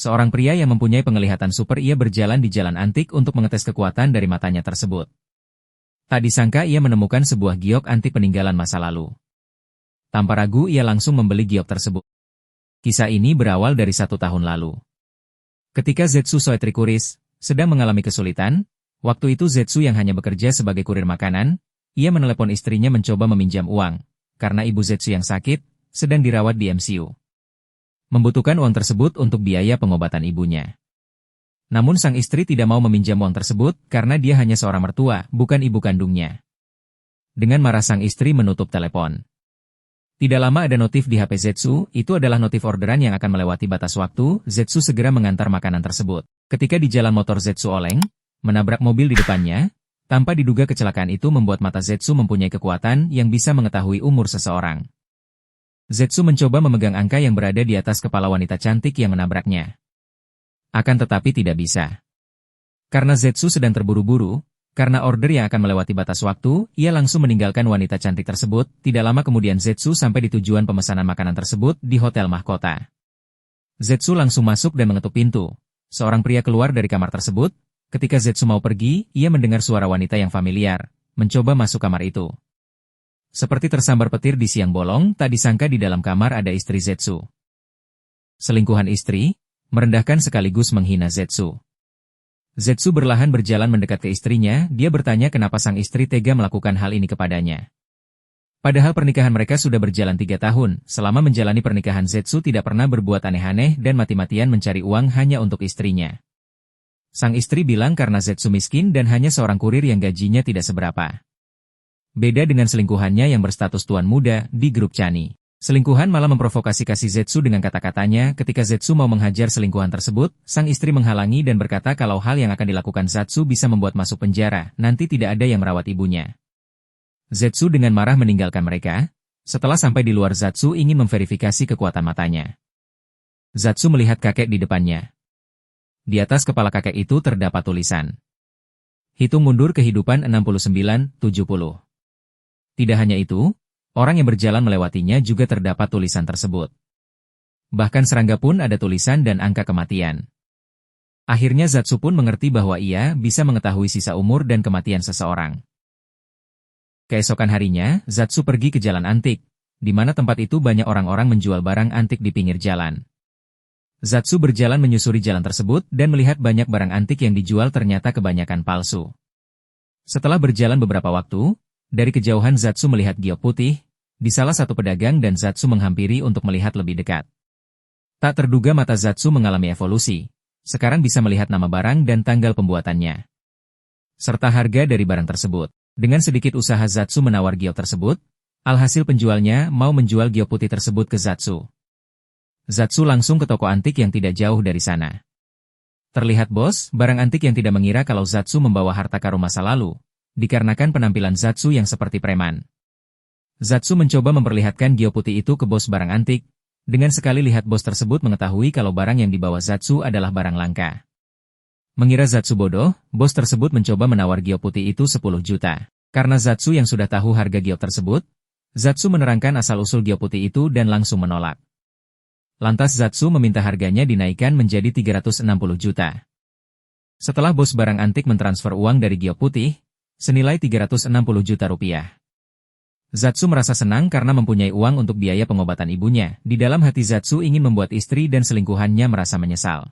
Seorang pria yang mempunyai penglihatan super ia berjalan di jalan antik untuk mengetes kekuatan dari matanya tersebut. Tak disangka ia menemukan sebuah giok antik peninggalan masa lalu. Tanpa ragu ia langsung membeli giok tersebut. Kisah ini berawal dari 1 tahun lalu. Ketika Zetsu Soetrikuris sedang mengalami kesulitan, waktu itu Zetsu yang hanya bekerja sebagai kurir makanan, ia menelepon istrinya mencoba meminjam uang, karena ibu Zetsu yang sakit, sedang dirawat di MCU. Membutuhkan uang tersebut untuk biaya pengobatan ibunya. Namun sang istri tidak mau meminjam uang tersebut karena dia hanya seorang mertua, bukan ibu kandungnya. Dengan marah sang istri menutup telepon. Tidak lama ada notif di HP Zetsu, itu adalah notif orderan yang akan melewati batas waktu. Zetsu segera mengantar makanan tersebut. Ketika di jalan motor Zetsu oleng, menabrak mobil di depannya, tanpa diduga kecelakaan itu membuat mata Zetsu mempunyai kekuatan yang bisa mengetahui umur seseorang. Zetsu mencoba memegang angka yang berada di atas kepala wanita cantik yang menabraknya. Akan tetapi tidak bisa. Karena Zetsu sedang terburu-buru, karena order yang akan melewati batas waktu, ia langsung meninggalkan wanita cantik tersebut. Tidak lama kemudian Zetsu sampai di tujuan pemesanan makanan tersebut di hotel mahkota. Zetsu langsung masuk dan mengetuk pintu. Seorang pria keluar dari kamar tersebut. Ketika Zetsu mau pergi, ia mendengar suara wanita yang familiar, mencoba masuk kamar itu. Seperti tersambar petir di siang bolong, tak disangka di dalam kamar ada istri Zetsu. Selingkuhan istri, merendahkan sekaligus menghina Zetsu. Zetsu berlahan berjalan mendekat ke istrinya, dia bertanya kenapa sang istri tega melakukan hal ini kepadanya. Padahal pernikahan mereka sudah berjalan 3 tahun, selama menjalani pernikahan Zetsu tidak pernah berbuat aneh-aneh dan mati-matian mencari uang hanya untuk istrinya. Sang istri bilang karena Zetsu miskin dan hanya seorang kurir yang gajinya tidak seberapa. Beda dengan selingkuhannya yang berstatus tuan muda di grup Chani. Selingkuhan malah memprovokasi kasih Zetsu dengan kata-katanya. Ketika Zetsu mau menghajar selingkuhan tersebut, sang istri menghalangi dan berkata kalau hal yang akan dilakukan Zetsu bisa membuat masuk penjara, nanti tidak ada yang merawat ibunya. Zetsu dengan marah meninggalkan mereka. Setelah sampai di luar, Zetsu ingin memverifikasi kekuatan matanya. Zetsu melihat kakek di depannya. Di atas kepala kakek itu terdapat tulisan. Hitung mundur kehidupan 69-70. Tidak hanya itu, orang yang berjalan melewatinya juga terdapat tulisan tersebut. Bahkan serangga pun ada tulisan dan angka kematian. Akhirnya Zetsu pun mengerti bahwa ia bisa mengetahui sisa umur dan kematian seseorang. Keesokan harinya, Zetsu pergi ke jalan antik, di mana tempat itu banyak orang-orang menjual barang antik di pinggir jalan. Zetsu berjalan menyusuri jalan tersebut dan melihat banyak barang antik yang dijual ternyata kebanyakan palsu. Setelah berjalan beberapa waktu, dari kejauhan Zetsu melihat giok putih di salah satu pedagang dan Zetsu menghampiri untuk melihat lebih dekat. Tak terduga mata Zetsu mengalami evolusi. Sekarang bisa melihat nama barang dan tanggal pembuatannya, serta harga dari barang tersebut. Dengan sedikit usaha Zetsu menawar giok tersebut, alhasil penjualnya mau menjual giok putih tersebut ke Zetsu. Zetsu langsung ke toko antik yang tidak jauh dari sana. Terlihat bos, barang antik yang tidak mengira kalau Zetsu membawa harta karun masa lalu. Dikarenakan penampilan Zetsu yang seperti preman. Zetsu mencoba memperlihatkan giok putih itu ke bos barang antik. Dengan sekali lihat bos tersebut mengetahui kalau barang yang dibawa Zetsu adalah barang langka. Mengira Zetsu bodoh, bos tersebut mencoba menawar giok putih itu 10 juta. Karena Zetsu yang sudah tahu harga giok tersebut, Zetsu menerangkan asal-usul giok putih itu dan langsung menolak. Lantas Zetsu meminta harganya dinaikkan menjadi 360 juta. Setelah bos barang antik mentransfer uang dari giok putih, senilai 360 juta rupiah. Zetsu merasa senang karena mempunyai uang untuk biaya pengobatan ibunya. Di dalam hati Zetsu ingin membuat istri dan selingkuhannya merasa menyesal.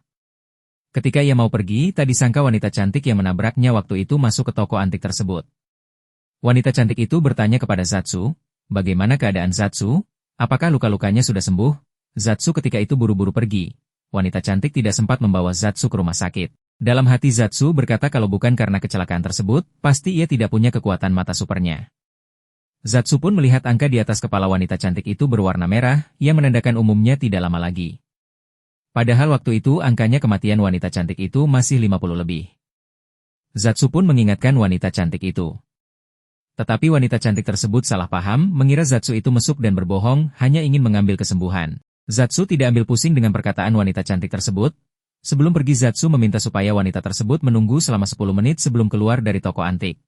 Ketika ia mau pergi, tak disangka wanita cantik yang menabraknya waktu itu masuk ke toko antik tersebut. Wanita cantik itu bertanya kepada Zetsu, bagaimana keadaan Zetsu? Apakah luka-lukanya sudah sembuh? Zetsu ketika itu buru-buru pergi. Wanita cantik tidak sempat membawa Zetsu ke rumah sakit. Dalam hati Zetsu berkata kalau bukan karena kecelakaan tersebut, pasti ia tidak punya kekuatan mata supernya. Zetsu pun melihat angka di atas kepala wanita cantik itu berwarna merah, yang menandakan umumnya tidak lama lagi. Padahal waktu itu angkanya kematian wanita cantik itu masih 50 lebih. Zetsu pun mengingatkan wanita cantik itu. Tetapi wanita cantik tersebut salah paham, mengira Zetsu itu mesum dan berbohong, hanya ingin mengambil kesembuhan. Zetsu tidak ambil pusing dengan perkataan wanita cantik tersebut. Sebelum pergi Zetsu meminta supaya wanita tersebut menunggu selama 10 menit sebelum keluar dari toko antik.